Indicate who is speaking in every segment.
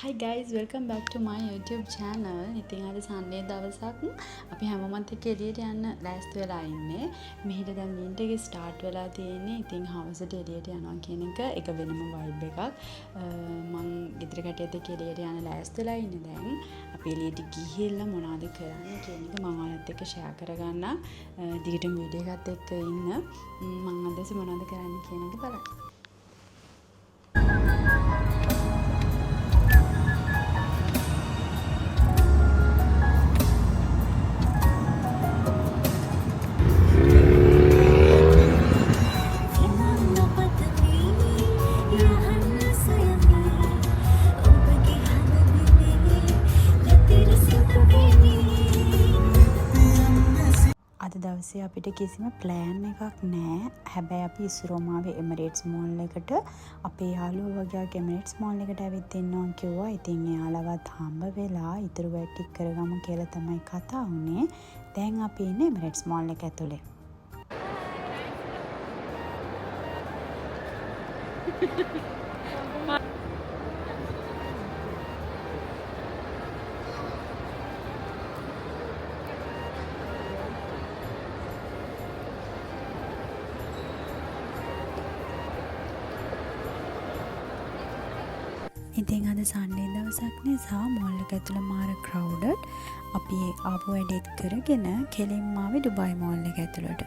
Speaker 1: Hi guys, welcome back to my YouTube channel. ඉතින් අද සන්ඩේ දවසක් අපි හැමෝමත් එක්ක එළියට යන්න ලෑස්ති වෙලා ඉන්නේ. මෙහෙට දැන් වින්ටර් එක ස්ටාර්ට් වෙලා තියෙන්නේ. ඉතින් හවසට එළියට යනවා කියන එක වෙනම වයිබ් එකක්. මම ගෙදර කට්ටියත් එක්ක එළියට යන්න ලෑස්ති වෙලා ඉන්නේ දැන්. අපි එළියට ගිහිල්ලා මොනවද කරන්නේ කියන එක මම ඔයාලත් එක්ක ෂෙයා කරගන්න. දිගටම වීඩියෝ එකත් එක්ක ඉන්න. මම අද මොනවද කරන්නේ කියන එක බලන්න. අද දවසේ අපිට කිසිම ප්ලෑන් එකක් නෑ. හැබැයි අපි ඉස්රෝමාවේ එමිරේට්ස් මෝල් එකට අපේ යාළුවෝ වගේ එමිරේට්ස් මෝල් එකට ඇවිත් ඉන්නවා කිව්වා. ඉතින් එයාලවත් හම්බ වෙලා ඉතුරු වැඩ ටික කරගමු කියලා තමයි කතා වුනේ. දැන් අපි ඉන්නේ එමිරේට්ස් මෝල් එක ඇතුලේ. ඉතින් අද සන්ඩේ දවසක් නිසා මෝල් එක ඇතුළේ මාර ක්‍රවුඩඩ්. අපි ආපු වැඩේත් කරගෙන කෙලින්ම ආවේ ඩුබායි මෝල් එක ඇතුළට.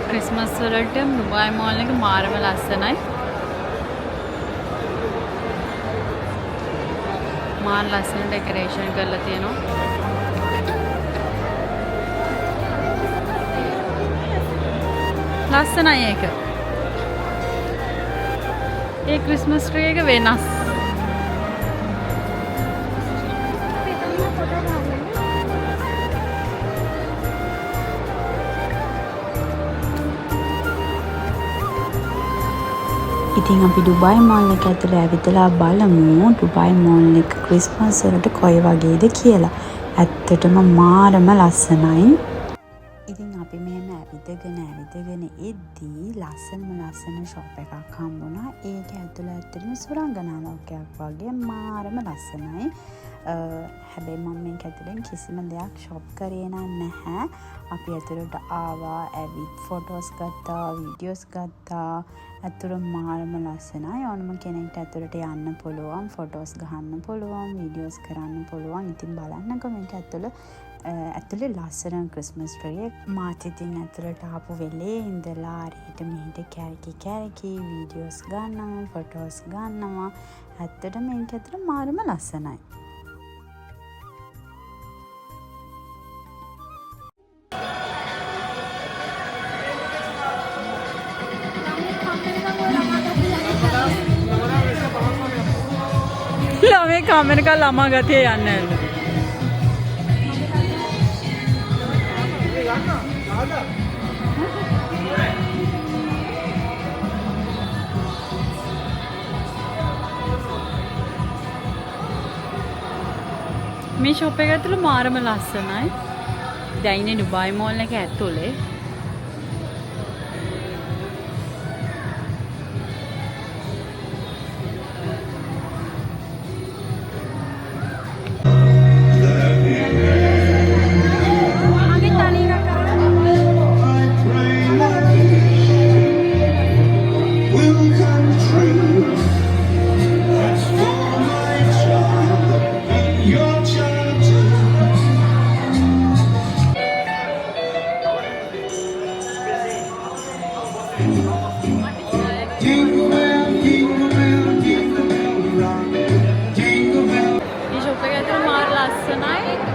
Speaker 1: ක්‍රිස්මස් වලට ඩුබායි මෝල් එක මාරම ලස්සනයි. මාර ලස්සන ඩෙකොරේෂන් කරලා තියෙනවා. ලස්සනයි ඒක. ඒ ක්‍රිස්මස් ට්‍රී එක වෙනස්. ඉතින් අපි ඩුබායි මෝල් එක ඇතුළේ ඇවිදලා බලමු ඩුබායි මෝල් එක ක්‍රිස්මස් වලට කොයි වගේද කියලා. ඇත්තටම මාරම ලස්සනයි. ඉතින් අපි මෙහෙම ඇවිදගෙන එද්දී ලස්සන ෂොප් එකක් හම්බුණා. ඒක ඇතුළේ ඇත්තටම සුරංගනා ලෝකයක් වගේ මාරම ලස්සනයි. හැබැයි මම මේක ඇතුළෙන් කිසිම දෙයක් ෂොප් කරේ නැහැ. අපි ඇතුළට ආවා, ඇවිත් ෆොටෝස් ගත්තා, වීඩියෝස් ගත්තා. ඇතුළේ මාරම ලස්සනයි. ඕනම කෙනෙක්ට ඇතුළට යන්න පුළුවන්, ෆොටෝස් ගහන්න පුළුවන්, වීඩියෝස් කරන්න පුළුවන්. ඉතින් බලන්නකෝ මේක ඇතුළේ ලස්සන ක්‍රිස්මස් ට්‍රී එක. මාත් ඉතින් ඇතුළට ආපු වෙලේ ඉඳලා හරියට මෙහෙට කැරකි වීඩියෝස් ගන්නවා, ෆොටෝස් ගන්නවා. ඇත්තටම මේක ඇතුළේ මාරම ලස්සනයි. ළමේ කමෙන්ට් එකක් ළමා ගතිය යන්නේ නැහැ. මේ ෂොප් එක ඇතුළේ මාරම ලස්සනයි. දැන් ඉන්නේ ඩුබායි මෝල් එක ඇතුලේ.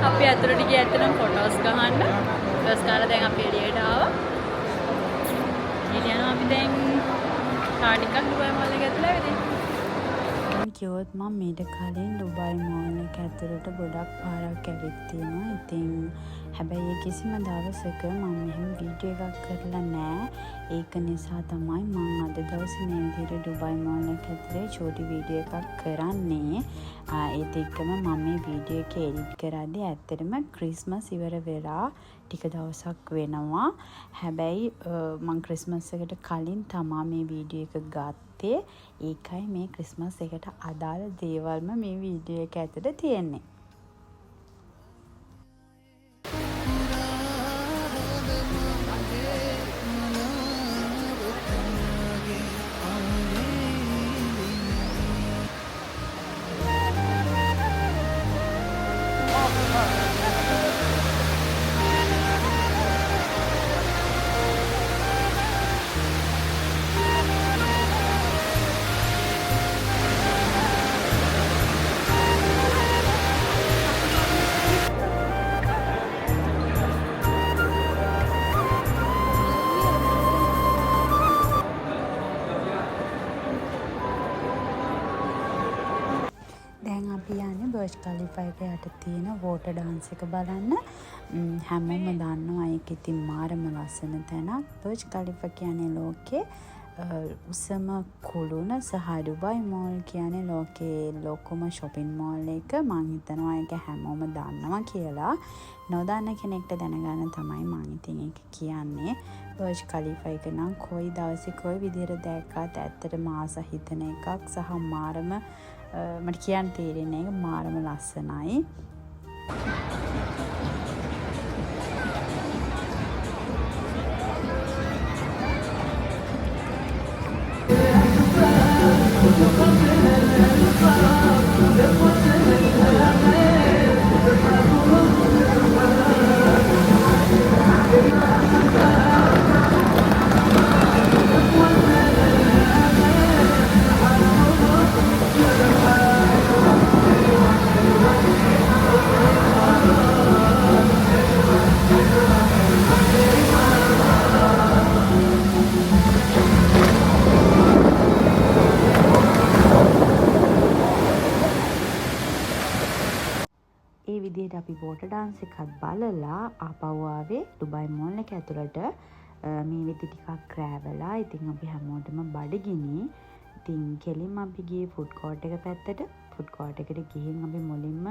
Speaker 1: අපි ඇතුළට ගිය ඇත්තටම ෆොටෝස් ගහන්න. ෆොටෝස් ගහලා දැන් අපි එළියට ආවා. එළියට යනවා අපි දැන් කාර් ටිකක් ඩුබායි මෝල් එක ඇතුළේ ඇවිදින්න. කිව්වොත් මම මීට කලින් ඩුබායි මෝල් එක ඇතුළට ගොඩක් පාරක් ඇවිත් තියෙනවා. ඉතින් හැබැයි කිසිම දවසක මම මෙහෙම වීඩියෝ එකක් කරලා නෑ. ඒක නිසා තමයි මම අද දවසේ මේ විදිහට ඩුබයි මෝල් එක ඇතුලේ චූටි වීඩියෝ එකක් කරන්නේ. ඒත් එක්කම මම මේ වීඩියෝ එක එඩිට් කරද්දී ඇත්තටම ක්‍රිස්මස් ඉවර වෙලා ටික දවසක් වෙනවා. හැබැයි මම ක්‍රිස්මස් එකට කලින් තමා මේ වීඩියෝ එක ගත්තේ. ඒකයි මේ ක්‍රිස්මස් එකට අදාළ දේවල්ම මේ වීඩියෝ එක ඇතුලේ තියෙන්නේ. දැන් අපි යන්නේ බර්ජ් කලිෆා එක යට තියෙන වෝටර් ඩාන්ස් එක බලන්න. හැමෝම දන්නවා ඒක ඉතින් මාරම ලස්සන තැනක්. බර්ජ් කලිෆා කියන්නේ ලෝකේ උසම කුළුණ සහ ඩුබයි මෝල් කියන්නේ ලෝකේ ලොකුම shopping mall එක. මං හිතනවා ඒක හැමෝම දන්නවා කියලා. නොදන්න කෙනෙක්ට දැනගන්න තමයි මං ඉතින් ඒක කියන්නේ. බර්ජ් කලිෆා එක නම් කොයි දවසේ කොයි විදිහට දැක්කත් ඇත්තටම ආස හිතන එකක් සහ මාරම මට කියන්න තේරෙන්නේ ඒක මාරම ලස්සනයි. ඒ විදිහට අපි වෝටර් ඩාන්ස් එකක් බලලා ආපහු ආවේ ඩුබයි මෝල් එක ඇතුළට. මේ විදිහ ටිකක් රැවලා ඉතින් අපි හැමෝටම බඩගිනි. ඉතින් කෙලින්ම අපි ගියේ ෆුඩ් කෝර්ට් එක පැත්තට. ෆුඩ් කෝර්ට් එකට ගිහින් අපි මුලින්ම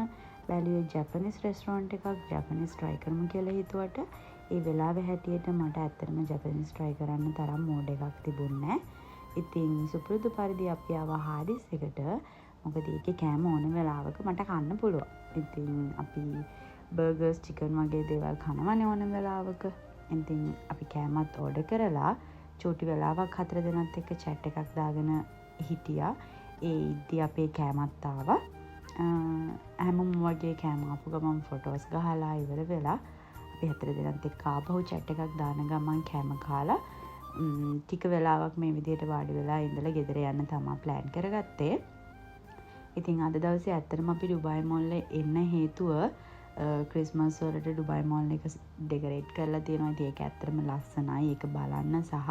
Speaker 1: බැලුවේ ජපනිස් රෙස්ටොරන්ට් එකක්. ජපනිස් try කරමු කියලා හිතුවට ඒ වෙලාවේ හැටියට මට ඇත්තටම ජපනිස් try කරන්න තරම් මෝඩ් එකක් තිබුණේ නැහැ. ඉතින් සුපුරුදු පරිදි අපි ආවා හාඩිස් එකට. මොකද ඒකේ කෑම ඕන වෙලාවක මට කන්න පුළුවන්. ඉතින් අපි බර්ගර්ස් චිකන් වගේ දේවල් කනවනේ ඕන වෙලාවක. ඉතින් අපි කෑමත් ඕඩර් කරලා චූටි වෙලාවක් 4 දෙනාත් එක්ක chat එකක් දාගෙන හිටියා. ඒ ඉද්දි අපේ කෑමත් ආවා. හැමෝම වගේ කෑම ආපු ගමන් ෆොටෝස් ගහලා ඉවර වෙලා අපි 4 දෙනාත් එක්ක ආපහු chat එකක් දාන ගමන් කෑම කාලා ටික වෙලාවක් මේ විදිහට වාඩි වෙලා ඉඳලා ගෙදර යන්න තමයි ප්ලෑන් කරගත්තේ. ඉතින් අද දවසේ ඇත්තටම අපි ඩුබයි මෝල් එන්න හේතුව ක්‍රිස්මස් වලට ඩුබයි මෝල් එක ඩෙකොරේට් කරලා තියෙනවා. ඉතින් ඒක ඇත්තටම ලස්සනයි. ඒක බලන්න සහ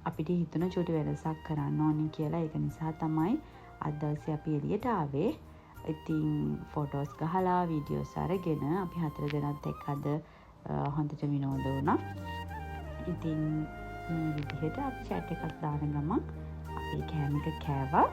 Speaker 1: අපිට හිතුණ චූටි වෙනසක් කරන්න ඕනි කියලා. ඒක නිසා තමයි අද දවසේ අපි එළියට ආවේ. ඉතින් ෆොටෝස් ගහලා වීඩියෝස් අරගෙන අපි 4 දෙනාත් එක්ක අද හොඳට විනෝද වුණා. ඉතින් මේ විදිහට අපි chat එකක් දාන ගමන් අපි කෑම එක කෑවා.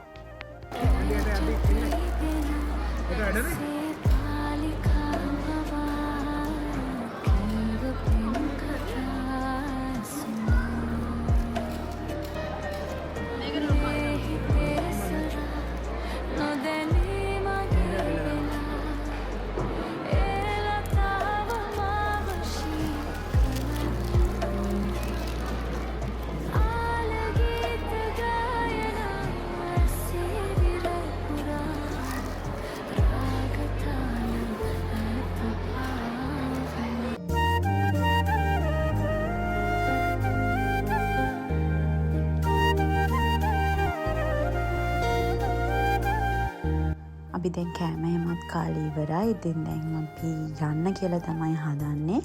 Speaker 1: අපි දැන් කෑම හැමත් කාලේ ඉවරයි. ඉතින් දැන් අපි යන්න කියලා තමයි හදන්නේ.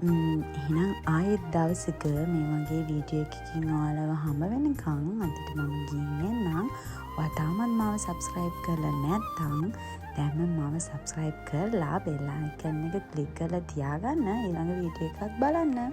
Speaker 1: එහෙනම් ආයෙත් දවසක මේ වගේ වීඩියෝ එකකින් ඔයාලව හම්බ වෙනකන් අදට මම ගිහින් එන්නම්. ඔයා තාමත් මාව subscribe කරලා නැත්නම් දැන්ම මම සබස්ක්‍රයිබ් කරලා බෙල් අයිකන් එක ක්ලික් කරලා තියාගන්න ඊළඟ වීඩියෝ එකක් බලන්න.